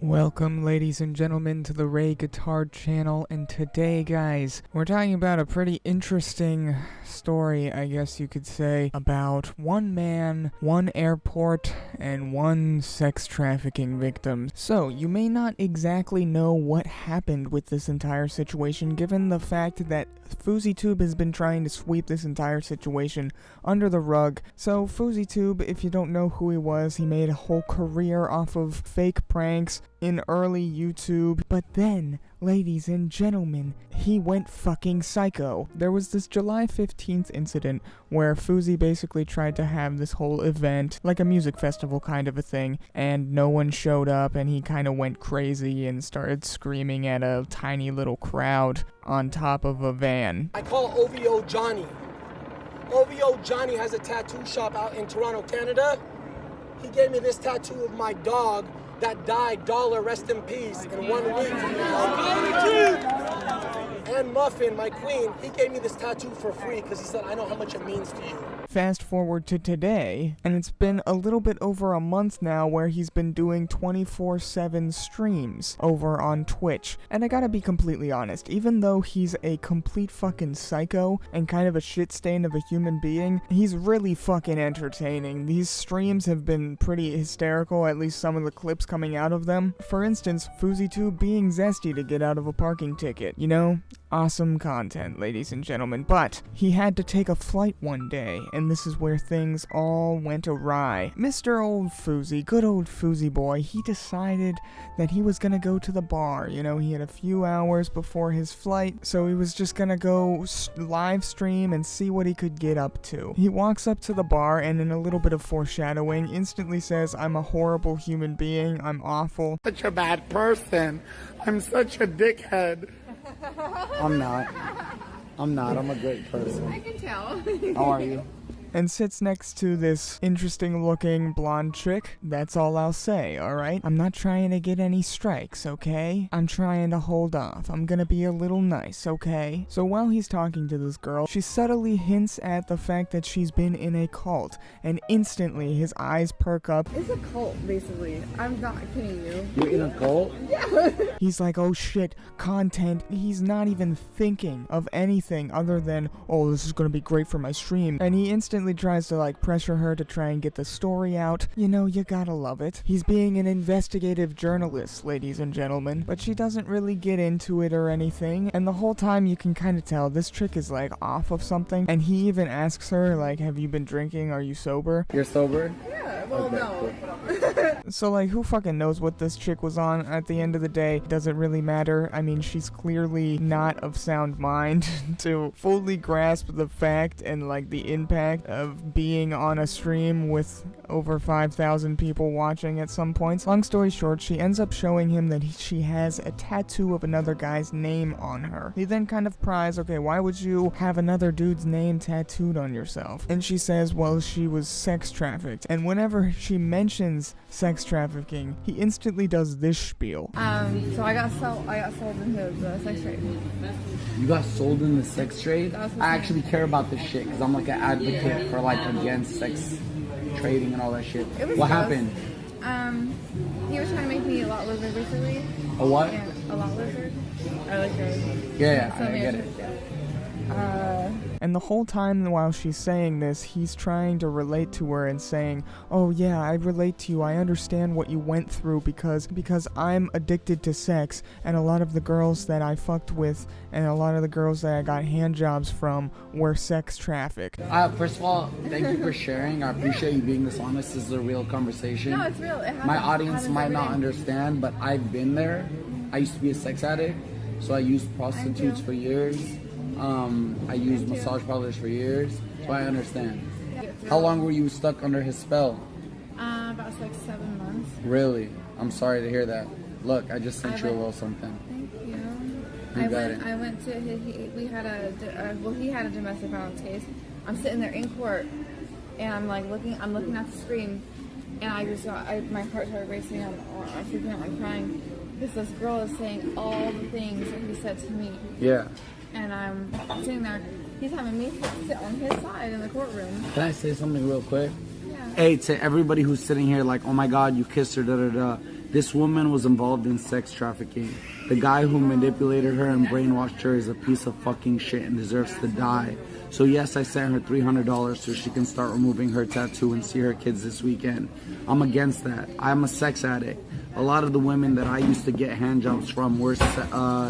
Welcome, ladies and gentlemen, to the Ray Guitar channel, and today, guys, we're talking about a pretty interesting story, I guess you could say, about one man, one airport, and one sex trafficking victim. So, you may not exactly know what happened with this entire situation, given the fact that FouseyTube has been trying to sweep this entire situation under the rug. So, FouseyTube, if you don't know who he was, he made a whole career off of fake pranks in early YouTube, but then, ladies and gentlemen, he went fucking psycho. There was this July 15th incident where Fousey basically tried to have this whole event, like a music festival kind of a thing, and no one showed up, and he kind of went crazy and started screaming at a tiny little crowd on top of a van. I call OVO Johnny. OVO Johnny has a tattoo shop out in Toronto, Canada. He gave me this tattoo of my dog that died, dollar, rest in peace, in 1 week. And Muffin, my queen, he gave me this tattoo for free because he said, I know how much it means to you. Fast forward to today, and it's been a little bit over a month now where he's been doing 24/7 streams over on Twitch. And I gotta be completely honest, even though he's a complete fucking psycho and kind of a shit stain of a human being, he's really fucking entertaining. These streams have been pretty hysterical, at least some of the clips coming out of them. For instance, FouseyTube being zesty to get out of a parking ticket. You know? Awesome content, ladies and gentlemen, but he had to take a flight one day, and this is where things all went awry. Mr. Old Fousey, good old Fousey boy, he decided that he was gonna go to the bar. You know, he had a few hours before his flight, so he was just gonna go live stream and see what he could get up to. He walks up to the bar and, in a little bit of foreshadowing, instantly says, I'm a horrible human being, I'm awful. Such a bad person. I'm such a dickhead. I'm not. I'm a great person. I can tell. How are you? And sits next to this interesting looking blonde chick. That's all I'll say, alright? I'm not trying to get any strikes, okay? I'm trying to hold off. I'm gonna be a little nice, okay? So while he's talking to this girl, she subtly hints at the fact that she's been in a cult, and instantly his eyes perk up. It's a cult, basically. I'm not kidding you. You're in a cult? Yeah. He's like, oh shit, content. He's not even thinking of anything other than, oh, this is gonna be great for my stream. And he instantly tries to like pressure her to try and get the story out. You know, you gotta love it. He's being an investigative journalist, ladies and gentlemen, but she doesn't really get into it or anything, and the whole time you can kind of tell this chick is like off of something, and he even asks her like, have you been drinking, are you sober? You're sober? Yeah, well, Okay, no. So like, who fucking knows what this chick was on? At the end of the day, does it really matter? I mean, she's clearly not of sound mind to fully grasp the fact and like the impact of being on a stream with over 5,000 people watching at some points. Long story short, she ends up showing him that she has a tattoo of another guy's name on her. He then kind of pries, okay, why would you have another dude's name tattooed on yourself? And she says, well, she was sex trafficked. And whenever she mentions sex trafficking, he instantly does this spiel. So I got sold into the sex trade. You got sold in the sex trade? I actually care about this shit because I'm like an advocate for like against sex trading and all that shit. What happened? He was trying to make me a lot lizard, basically. A what? Yeah, a lot lizard. I like her. Yeah, I get it. And the whole time while she's saying this, he's trying to relate to her and saying, oh yeah, I relate to you, I understand what you went through because I'm addicted to sex, and a lot of the girls that I fucked with and a lot of the girls that I got hand jobs from were sex trafficked. First of all, thank you for sharing. I appreciate you being this honest. This is a real conversation. No, it's real. It happens. My audience might not every day. understand, but I've been there. I used to be a sex addict, so I used prostitutes for years. I used massage parlors for years, so I understand. How long were you stuck under his spell? About 7 months. Really? I'm sorry to hear that. Look, I just sent you a little something. Thank you. I went to he had a domestic violence case. I'm sitting there in court, and I'm looking at the screen, and I just my heart started racing. I'm freaking out, I'm crying, because this girl is saying all the things that he said to me. Yeah. And I'm sitting there, he's having me sit on his side in the courtroom. Can I say something real quick? Yeah. Hey, to everybody who's sitting here like, oh my God, you kissed her, da da da. This woman was involved in sex trafficking. The guy who manipulated her and brainwashed her is a piece of fucking shit and deserves to die. So yes, I sent her $300 so she can start removing her tattoo and see her kids this weekend. I'm against that. I'm a sex addict. A lot of the women that I used to get handjobs from were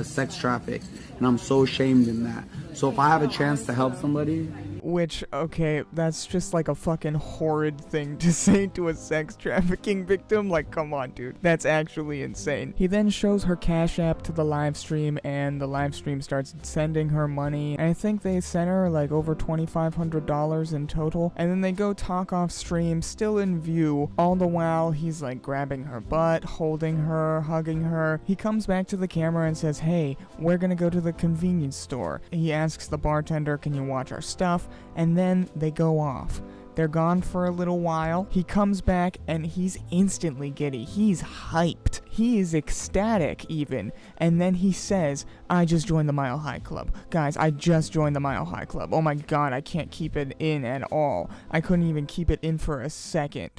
sex trafficked, and I'm so ashamed in that. So if I have a chance to help somebody... Which, okay, that's just like a fucking horrid thing to say to a sex trafficking victim. Like, come on, dude. That's actually insane. He then shows her Cash App to the live stream, and the live stream starts sending her money. And I think they sent her like over $2,500 in total. And then they go talk off stream, still in view. All the while, he's like grabbing her butt, holding her, hugging her. He comes back to the camera and says, hey, we're gonna go to the convenience store. He asks the bartender, can you watch our stuff? And then they go off. They're gone for a little while. He comes back and he's instantly giddy. He's hyped. He is ecstatic even. And then he says, I just joined the Mile High Club. Guys, I just joined the Mile High Club. Oh my god, I can't keep it in at all. I couldn't even keep it in for a second.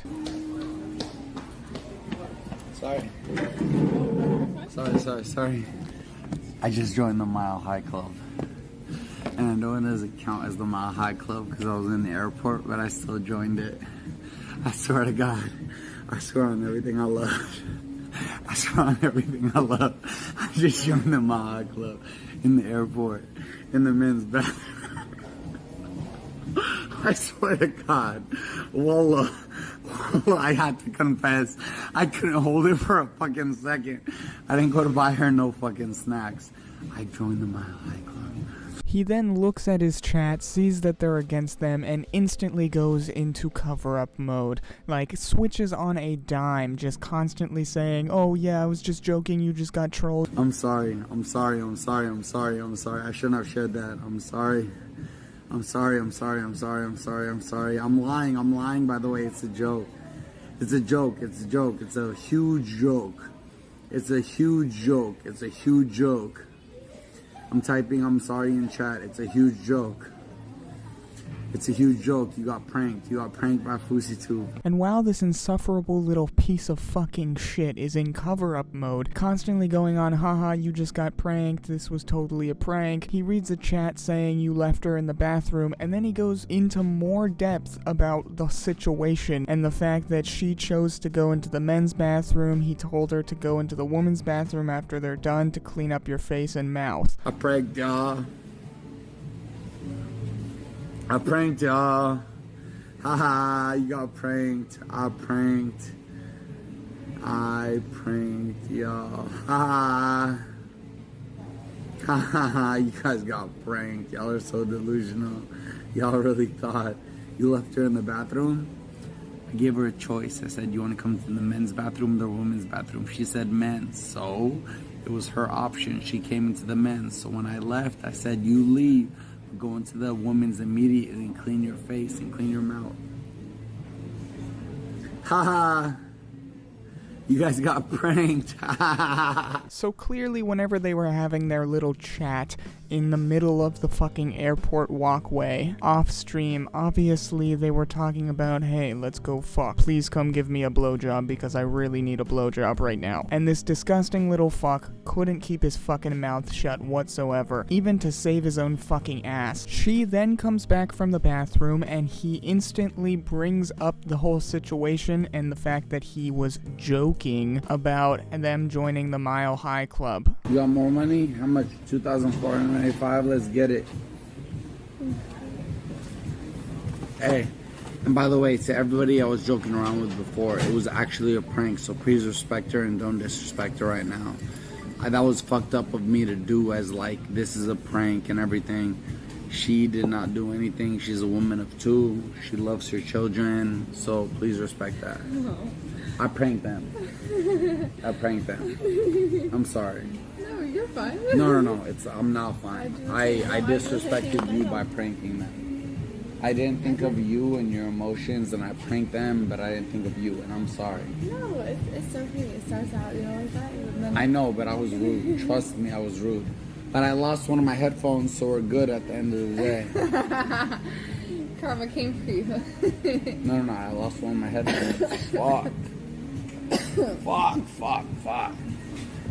Sorry. Sorry. I just joined the Mile High Club. And I know it doesn't count as the Mile High Club because I was in the airport, but I still joined it. I swear to God. I swear on everything I love. I swear on everything I love. I just joined the Mile High Club in the airport, in the men's bathroom. I swear to God. Wallah. I had to confess. I couldn't hold it for a fucking second. I didn't go to buy her no fucking snacks. I joined the Mile High Club. He then looks at his chat, sees that they're against them, and instantly goes into cover-up mode. Like, switches on a dime, just constantly saying, oh yeah, I was just joking, you just got trolled. I'm sorry. I shouldn't have shared that. I'm sorry. I'm lying, by the way. It's a joke. It's a huge joke. I'm typing I'm sorry in chat. It's a huge joke. You got pranked. You got pranked by FouseyTube. And while this insufferable little piece of fucking shit is in cover-up mode, constantly going on, haha, you just got pranked, this was totally a prank, he reads a chat saying you left her in the bathroom, and then he goes into more depth about the situation and the fact that she chose to go into the men's bathroom. He told her to go into the women's bathroom after they're done to clean up your face and mouth. I pranked y'all. Haha, you got pranked. I pranked y'all. Haha, you guys got pranked. Y'all are so delusional. Y'all really thought you left her in the bathroom? I gave her a choice. I said, you want to come to the men's bathroom or the women's bathroom? She said men's, so it was her option. She came into the men's. So when I left, I said, you leave. Go into the women's immediately and clean your face and clean your mouth. Haha. You guys got pranked. So clearly whenever they were having their little chat in the middle of the fucking airport walkway, off stream, obviously they were talking about, hey, let's go fuck. Please come give me a blowjob because I really need a blowjob right now. And this disgusting little fuck couldn't keep his fucking mouth shut whatsoever, even to save his own fucking ass. She then comes back from the bathroom and he instantly brings up the whole situation and the fact that he was joking about them joining the Mile High Club. You got more money? How much? 2,495. Let's get it. Hey, and by the way, to everybody I was joking around with before, it was actually a prank, so please respect her and don't disrespect her right now. That was fucked up of me to do, as like, this is a prank and everything. She did not do anything. She's a woman of two. She loves her children, so please respect that. No. I pranked them. I'm sorry. No, you're fine. No. I'm not fine. I disrespected you by pranking them. I didn't think of you and your emotions, and I pranked them, but I didn't think of you, and I'm sorry. No, it's okay. It starts out, like that. And then... I know, but I was rude. Trust me, I was rude. But I lost one of my headphones, so we're good at the end of the day. Karma came for you. No, I lost one of my headphones. Fuck. Fuck.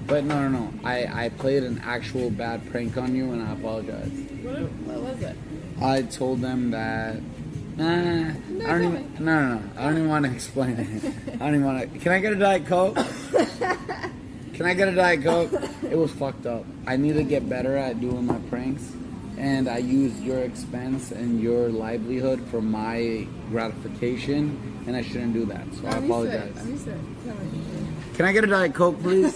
But no. I played an actual bad prank on you, and I apologize. What was it? I told them that. I don't even want to explain it. I don't even want to. Can I get a Diet Coke? Can I get a Diet Coke? It was fucked up. I need to get better at doing my pranks, and I used your expense and your livelihood for my gratification, and I shouldn't do that. So I apologize. I'm used to it. Tell me. Can I get a Diet Coke, please?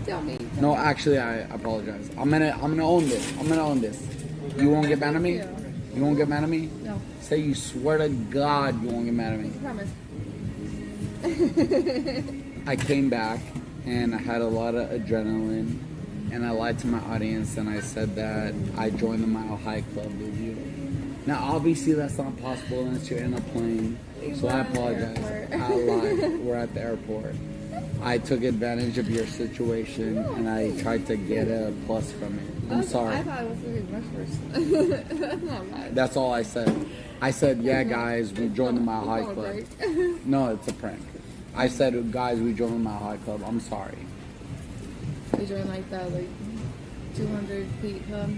Tell me. No, actually, I apologize. I'm gonna own this. You won't get mad at me? You won't get mad at me? No. Say you swear to God you won't get mad at me. I promise. I came back and I had a lot of adrenaline, and I lied to my audience and I said that I joined the Mile High Club with you. Now, obviously, that's not possible unless you're in a plane, so I apologize. I lied. We're at the airport. I took advantage of your situation and I tried to get a plus from it. I'm sorry. I thought it was going to be much worse. That's not bad. That's all I said. I said, yeah, guys, we joined the Mile High Club. No, it's a prank. I said, guys, we joined the Mile High Club. I'm sorry. We joined like that, 200 feet club.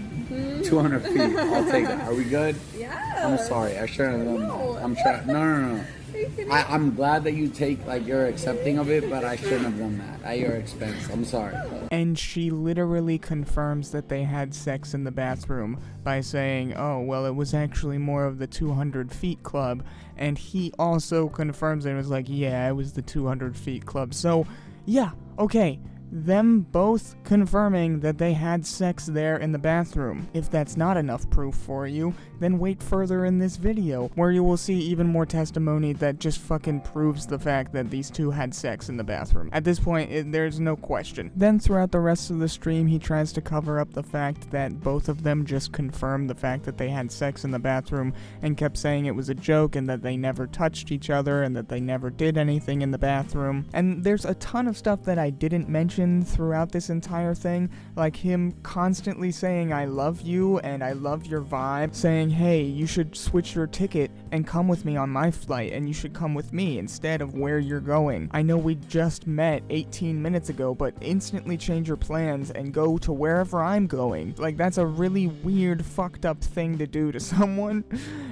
200 feet. I'll take that. Are we good? Yeah. I'm sorry. I shouldn't have done that. I'm trying. No. Are you kidding? I'm glad that you take, you're accepting of it, but I shouldn't have done that at your expense. I'm sorry. And she literally confirms that they had sex in the bathroom by saying, oh, well, it was actually more of the 200 feet club. And he also confirms it and was like, yeah, it was the 200 feet club. So, yeah, okay. Them both confirming that they had sex there in the bathroom. If that's not enough proof for you, then wait further in this video, where you will see even more testimony that just fucking proves the fact that these two had sex in the bathroom. At this point, there's no question. Then throughout the rest of the stream, he tries to cover up the fact that both of them just confirmed the fact that they had sex in the bathroom and kept saying it was a joke and that they never touched each other and that they never did anything in the bathroom. And there's a ton of stuff that I didn't mention throughout this entire thing, like him constantly saying I love you and I love your vibe, saying hey, you should switch your ticket and come with me on my flight, and you should come with me instead of where you're going. I know we just met 18 minutes ago, but instantly change your plans and go to wherever I'm going. Like, that's a really weird, fucked up thing to do to someone,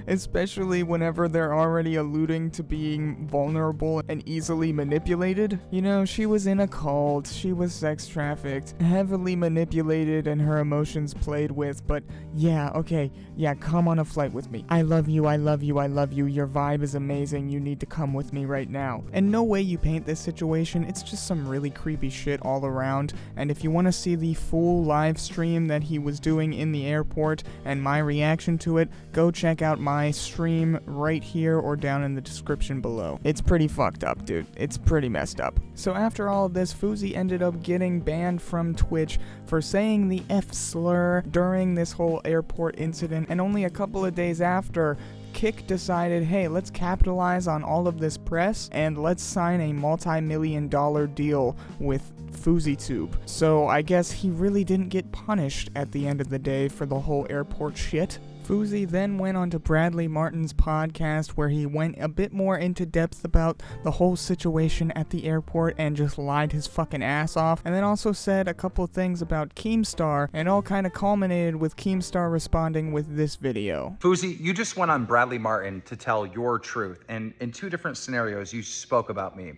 especially whenever they're already alluding to being vulnerable and easily manipulated. You know, she was in a cult, she was sex trafficked, heavily manipulated, and her emotions played with, but yeah, okay, yeah, come on a flight with me. I love you, I love you, I love you, your vibe is amazing, you need to come with me right now. And no way you paint this situation, it's just some really creepy shit all around, and if you want to see the full live stream that he was doing in the airport and my reaction to it, go check out my stream right here or down in the description below. It's pretty fucked up, dude. It's pretty messed up. So after all of this, Fousey ended up getting banned from Twitch for saying the F slur during this whole airport incident, and only a couple of days after, Kick decided, hey, let's capitalize on all of this press and let's sign a multi-million-dollar deal with FouseyTube. So I guess he really didn't get punished at the end of the day for the whole airport shit. Fousey then went on to Bradley Martin's podcast, where he went a bit more into depth about the whole situation at the airport and just lied his fucking ass off, and then also said a couple of things about Keemstar, and all kind of culminated with Keemstar responding with this video. Fousey, you just went on Bradley Martin to tell your truth, and in two different scenarios you spoke about me.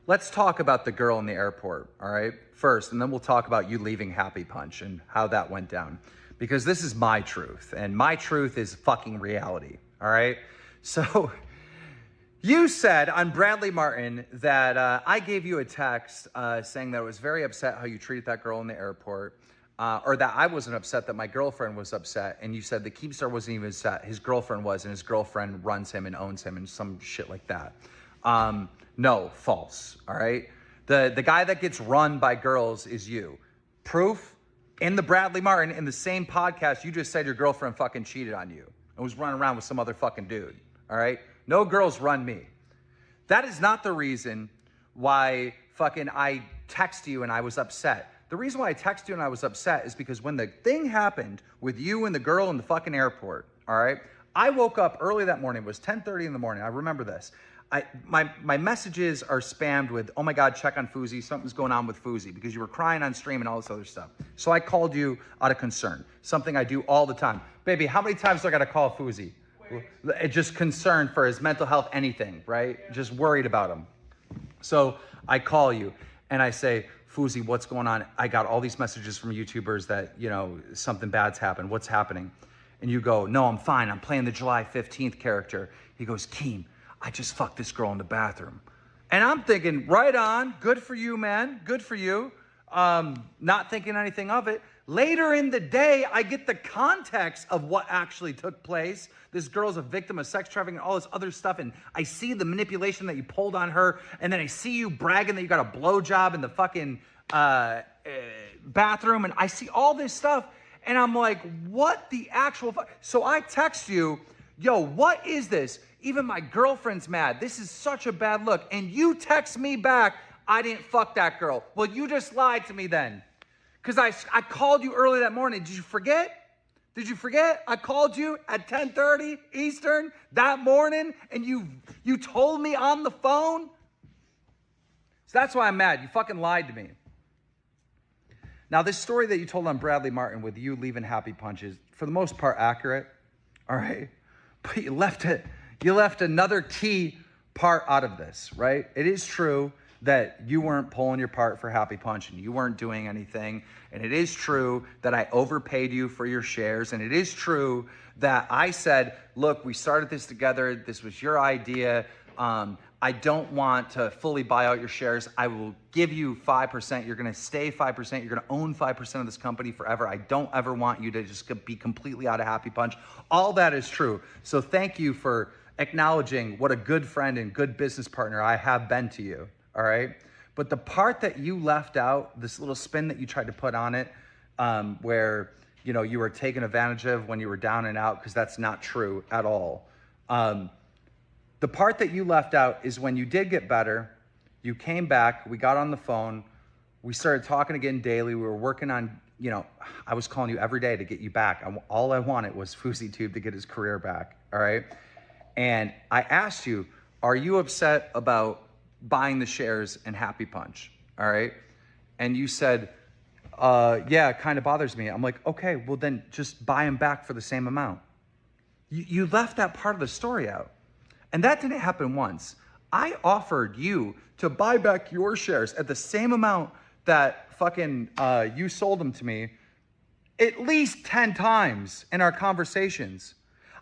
Let's talk about the girl in the airport, all right, first, and then we'll talk about you leaving Happy Punch and how that went down. Because this is my truth, and my truth is fucking reality, all right? So, you said on Bradley Martin that I gave you a text saying that I was very upset how you treated that girl in the airport, or that I wasn't upset, that my girlfriend was upset, and you said the Keemstar wasn't even upset, his girlfriend was, and his girlfriend runs him and owns him and some shit like that. No, false, all right? The guy that gets run by girls is you. Proof? In the Bradley Martin, in the same podcast, you just said your girlfriend fucking cheated on you and was running around with some other fucking dude, all right? No girls run me. That is not the reason why fucking I text you and I was upset. The reason why I text you and I was upset is because when the thing happened with you and the girl in the fucking airport, all right? I woke up early that morning. It was 10:30 in the morning. I remember this. my messages are spammed with, oh my God, check on Fousey. Something's going on with Fousey because you were crying on stream and all this other stuff. So I called you out of concern, something I do all the time. Baby, how many times do I got to call Fousey? Just concerned for his mental health, anything, right? Just worried about him. So I call you and I say, Fousey, what's going on? I got all these messages from YouTubers that, you know, something bad's happened. What's happening? And you go, no, I'm fine. I'm playing the July 15th character. He goes, Keem, I just fucked this girl in the bathroom. And I'm thinking, right on. Good for you, man. Good for you. Not thinking anything of it. Later in the day, I get the context of what actually took place. This girl's a victim of sex trafficking and all this other stuff. And I see the manipulation that you pulled on her. And then I see you bragging that you got a blowjob in the fucking bathroom. And I see all this stuff. And I'm like, what the actual fuck? So I text you, yo, what is this? Even my girlfriend's mad. This is such a bad look. And you text me back, I didn't fuck that girl. Well, you just lied to me then. Because I called you early that morning. Did you forget? Did you forget? I called you at 10:30 Eastern that morning, and you told me on the phone? So that's why I'm mad. You fucking lied to me. Now, this story that you told on Bradley Martin with you leaving Happy Punch is, for the most part, accurate. All right? But you left another key part out of this, right? It is true that you weren't pulling your part for Happy Punch and you weren't doing anything. And it is true that I overpaid you for your shares. And it is true that I said, look, we started this together. This was your idea. I don't want to fully buy out your shares. I will give you 5%. You're going to stay 5%. You're going to own 5% of this company forever. I don't ever want you to just be completely out of Happy Punch. All that is true. So thank you for acknowledging what a good friend and good business partner I have been to you. All right. But the part that you left out, this little spin that you tried to put on it, where, you know, you were taken advantage of when you were down and out, because that's not true at all. The part that you left out is when you did get better, you came back, we got on the phone, we started talking again daily. We were working on, you know, I was calling you every day to get you back. All I wanted was FouseyTube to get his career back. All right. And I asked you, are you upset about buying the shares in Happy Punch? All right. And you said, yeah, it kind of bothers me. I'm like, okay, well then just buy them back for the same amount. You left that part of the story out. And that didn't happen once. I offered you to buy back your shares at the same amount that fucking you sold them to me at least 10 times in our conversations.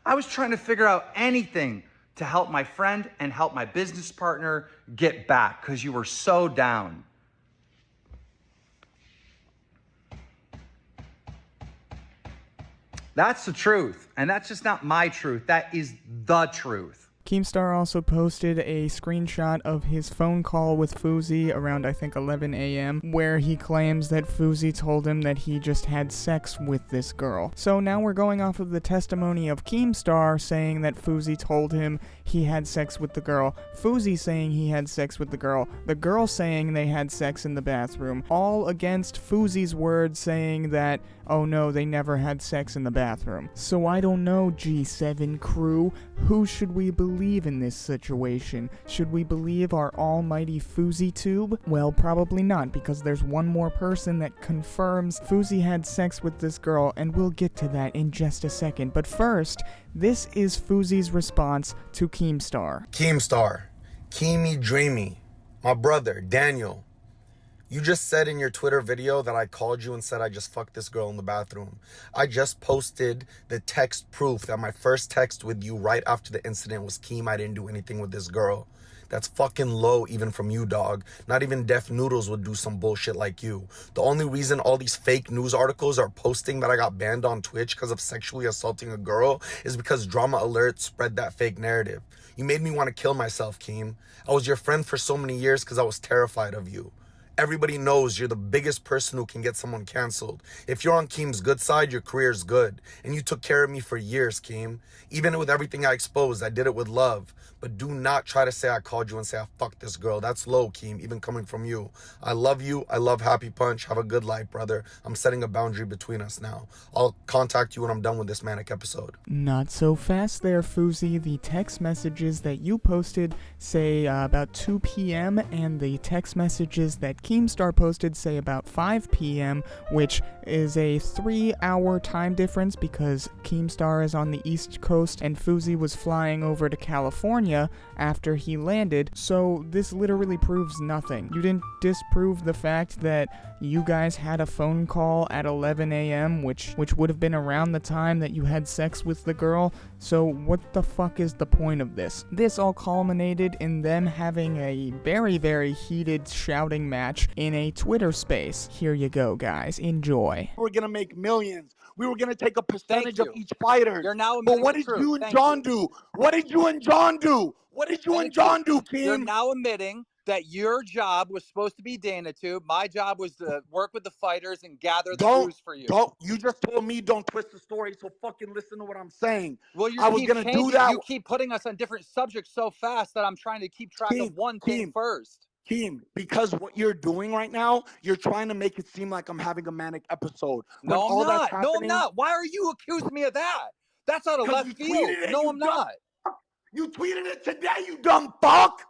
I was trying to figure out anything to help my friend and help my business partner get back because you were so down. That's the truth. And that's just not my truth. That is the truth. Keemstar also posted a screenshot of his phone call with Fousey around, I think, 11 a.m., where he claims that Fousey told him that he just had sex with this girl. So now we're going off of the testimony of Keemstar saying that Fousey told him he had sex with the girl, Fousey saying he had sex with the girl saying they had sex in the bathroom, all against Fousey's words saying that, oh no, they never had sex in the bathroom. So I don't know, G7 crew, who should we believe in this situation? Should we believe our almighty FouseyTube? Well, probably not, because there's one more person that confirms Fousey had sex with this girl, and we'll get to that in just a second. But first, this is Fousey's response to Keemstar. Keemstar, Keemy Dreamy, my brother, Daniel. You just said in your Twitter video that I called you and said I just fucked this girl in the bathroom. I just posted the text proof that my first text with you right after the incident was, Keem, I didn't do anything with this girl. That's fucking low even from you, dog. Not even Def Noodles would do some bullshit like you. The only reason all these fake news articles are posting that I got banned on Twitch because of sexually assaulting a girl is because Drama Alert spread that fake narrative. You made me want to kill myself, Keem. I was your friend for so many years because I was terrified of you. Everybody knows you're the biggest person who can get someone canceled. If you're on Keem's good side, your career's good. And you took care of me for years, Keem. Even with everything I exposed, I did it with love. But do not try to say I called you and say I fucked this girl. That's low, Keem, even coming from you. I love you. I love Happy Punch. Have a good life, brother. I'm setting a boundary between us now. I'll contact you when I'm done with this manic episode. Not so fast there, Fousey. The text messages that you posted say about 2 p.m. and the text messages that Keemstar posted say about 5 p.m., which is a 3-hour time difference because Keemstar is on the East Coast and Fousey was flying over to California after he landed, so this literally proves nothing. You didn't disprove the fact that you guys had a phone call at 11 a.m., which would have been around the time that you had sex with the girl, so what the fuck is the point of this? This all culminated in them having a very, very heated shouting match in a Twitter space. Here you go, guys. Enjoy. We're gonna make millions. We were gonna take a percentage of you. each fighter. You're now But admitting what the did truth. you and Thank John you. do? What did you and John do? What did you and Thank John you. do, You're Keem? now admitting that your job was supposed to be DanaTube. My job was to work with the fighters and gather the news for you. You just told me don't twist the story, so fucking listen to what I'm saying. Well, you I was keep gonna changing. do that. You keep putting us on different subjects so fast that I'm trying to keep track of one thing first. Keem, because what you're doing right now, you're trying to make it seem like I'm having a manic episode. No, I'm all that's not. No, I'm happening- not. Why are you accusing me of that? That's out of 'Cause left you field. tweeted it, No, you I'm not. You tweeted it today, you dumb fuck!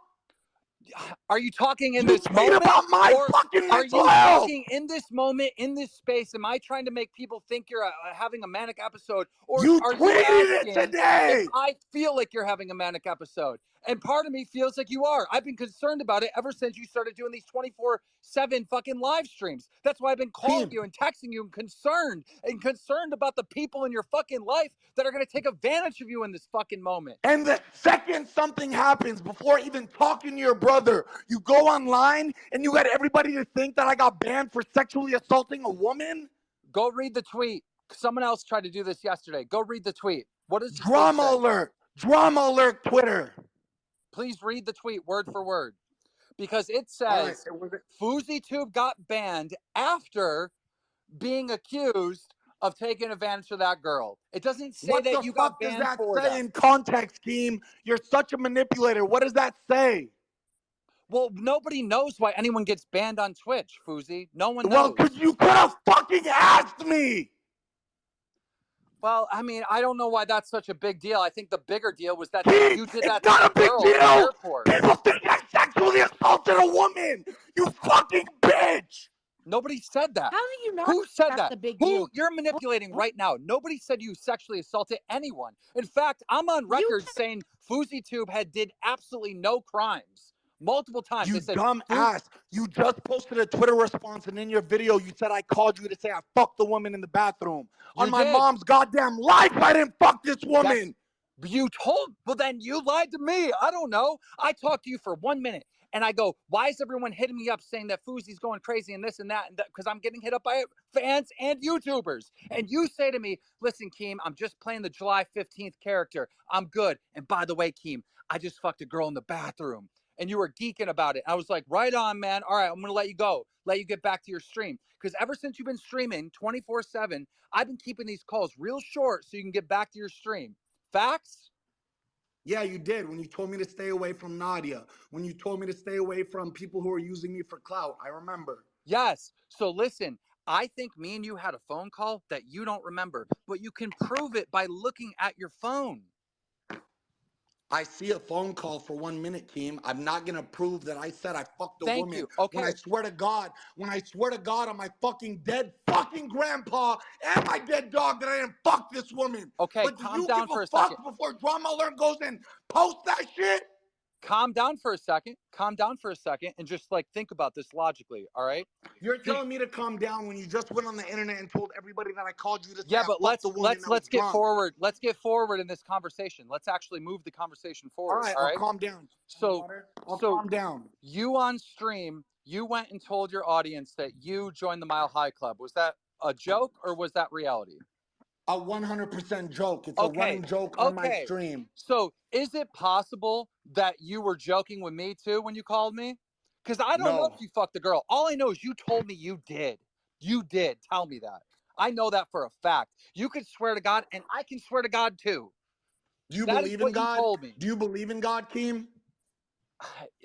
Are you talking in You this tweet moment? about my or fucking are mental you health! talking in this moment, in this space? Am I trying to make people think you're having a manic episode? Or You are you tweeted it asking today! if I feel like you're having a manic episode? And part of me feels like you are. I've been concerned about it ever since you started doing these 24/7 fucking live streams. That's why I've been calling you and texting you and concerned about the people in your fucking life that are going to take advantage of you in this fucking moment. And the second something happens, before even talking to your brother, you go online and you got everybody to think that I got banned for sexually assaulting a woman? Go read the tweet. Someone else tried to do this yesterday. Go read the tweet. What does the tweet Drama say? alert! Drama alert, Twitter! Please read the tweet word for word. Because it says FouseyTube got banned after being accused of taking advantage of that girl. It doesn't say What that the you fuck got does banned that for say that. in context, Keem? You're such a manipulator. What does that say? Well, nobody knows why anyone gets banned on Twitch, Fousey. No one knows. Well, because you could have fucking asked me! Well, I mean, I don't know why that's such a big deal. I think the bigger deal was that Keem, you did it's that to not the a big girl in the deal! airport. People think I sexually assaulted a woman! You fucking bitch! Nobody said that. How do you know Who said that's that? the big Who deal? you're manipulating right now? Nobody said you sexually assaulted anyone. In fact, I'm on record saying FouseyTube did absolutely no crimes. Multiple times. You They said, dumb ass. You just posted a Twitter response, and in your video, you said I called you to say I fucked the woman in the bathroom. On my mom's goddamn life, I didn't fuck this woman. Well, then you lied to me. I don't know. I talked to you for 1 minute. And I go, why is everyone hitting me up saying that Fousey's going crazy and this and that? Because I'm getting hit up by fans and YouTubers. And you say to me, listen, Keem, I'm just playing the July 15th character. I'm good. And by the way, Keem, I just fucked a girl in the bathroom. And you were geeking about it. I was like, right on, man. All right, I'm going to let you go. Let you get back to your stream. Because ever since you've been streaming 24/7, I've been keeping these calls real short so you can get back to your stream. Facts? Yeah, you did. When you told me to stay away from Nadia. When you told me to stay away from people who are using me for clout. I remember. Yes. So listen, I think me and you had a phone call that you don't remember. But you can prove it by looking at your phone. I see a phone call for 1 minute, Keem. I'm not gonna prove that I said I fucked a Thank woman. you. Okay. When I swear to God on my fucking dead fucking grandpa and my dead dog that I didn't fuck this woman. Okay, but calm down for a second. Before Drama Alert goes and post that shit? Calm down for a second. Calm down for a second and just like think about this logically, all right? You're telling me to calm down when you just went on the internet and told everybody that I called you to say Yeah, I but fucked the woman let's get drunk. forward. Let's get forward in this conversation. Let's actually move the conversation forward. All right, I'll calm down. I'll calm down. You on stream, you went and told your audience that you joined the Mile High Club. Was that a joke or was that reality? A 100% joke. It's a running joke on my stream. So is it possible that you were joking with me too when you called me? Because I don't know No. if you fucked the girl. All I know is you told me you did. You did. Tell me that. I know that for a fact. You could swear to God, and I can swear to God too. Do you That is believe in what you God? told me. Do you believe in God, Keem?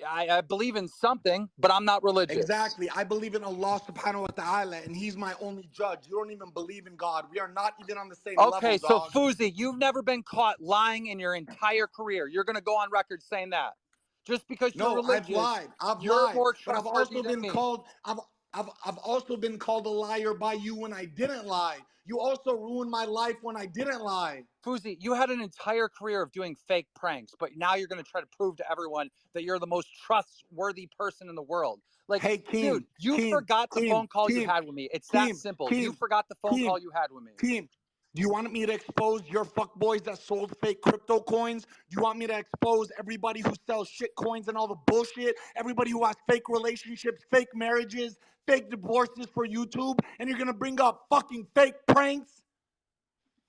I believe in something, but I'm not religious. Exactly. I believe in Allah subhanahu wa ta'ala, and he's my only judge. You don't even believe in God. We are not even on the same Okay, level, so dog. Fousey, you've never been caught lying in your entire career. You're going to go on record saying that. Just because you're No, I've religious, lied. I've you're lied. more But I've trustworthy also than been me. called I've also been called a liar by you when I didn't lie. You also ruined my life when I didn't lie. Fousey, you had an entire career of doing fake pranks, but now you're going to try to prove to everyone that you're the most trustworthy person in the world. Like, Hey, dude, Keem, you Keem, forgot the Keem, phone call you Keem, had with me. It's that Keem, simple. You Keem, forgot the phone Keem, call you had with me. Keem. Do you want me to expose your fuckboys that sold fake crypto coins? Do you want me to expose everybody who sells shit coins and all the bullshit? Everybody who has fake relationships, fake marriages, fake divorces for YouTube? And you're gonna bring up fucking fake pranks?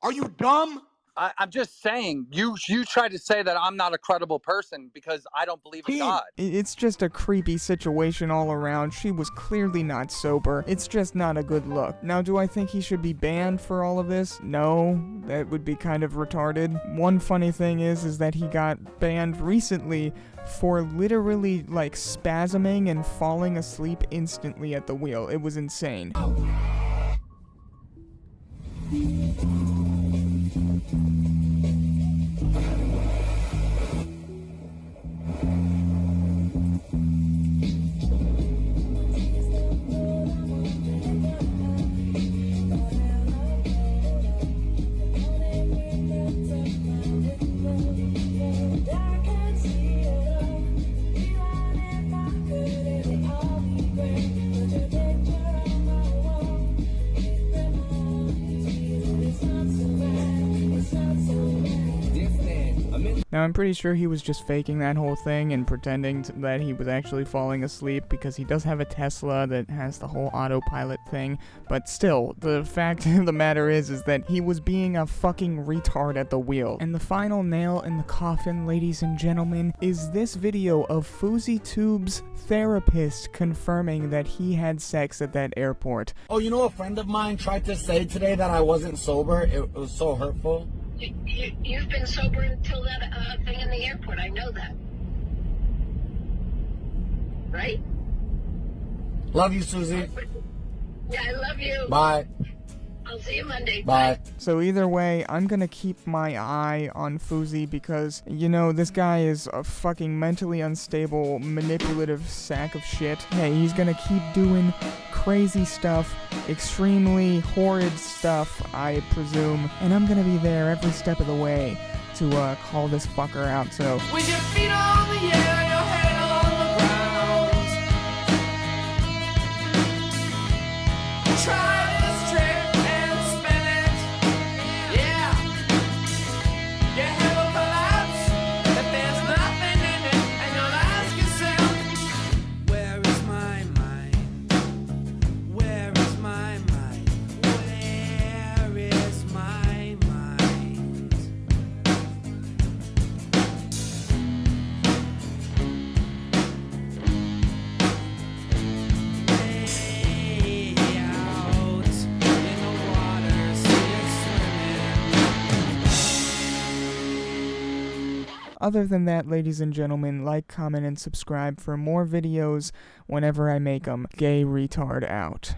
Are you dumb? I'm just saying, you tried to say that I'm not a credible person because I don't believe in Keem. God. It's just a creepy situation all around. She was clearly not sober. It's just not a good look. Now, do I think he should be banned for all of this? No, that would be kind of retarded. One funny thing is that he got banned recently for literally, like, spasming and falling asleep instantly at the wheel. It was insane. Now, I'm pretty sure he was just faking that whole thing and pretending that he was actually falling asleep because he does have a Tesla that has the whole autopilot thing. But still, the fact of the matter is that he was being a fucking retard at the wheel. And the final nail in the coffin, ladies and gentlemen, is this video of FouseyTube's therapist confirming that he had sex at that airport. Oh, you know, a friend of mine tried to say today that I wasn't sober. It was so hurtful. You've been sober until that thing in the airport. I know that. Right? Love you, Susie. Yeah, I love you. Bye. I'll see you Monday. Bye. So either way, I'm gonna keep my eye on Fousey because, you know, this guy is a fucking mentally unstable, manipulative sack of shit. Hey, he's gonna keep doing crazy stuff, extremely horrid stuff, I presume, and I'm gonna be there every step of the way to call this fucker out, so... With your feet on the air, your head on the ground. Try this trick and spin it. Yeah. Your head will collapse, but there's nothing in it. And you'll ask yourself, where is my mind? Where is my mind? Where is my mind? Other than that, ladies and gentlemen, like, comment, and subscribe for more videos whenever I make them. Gay retard out.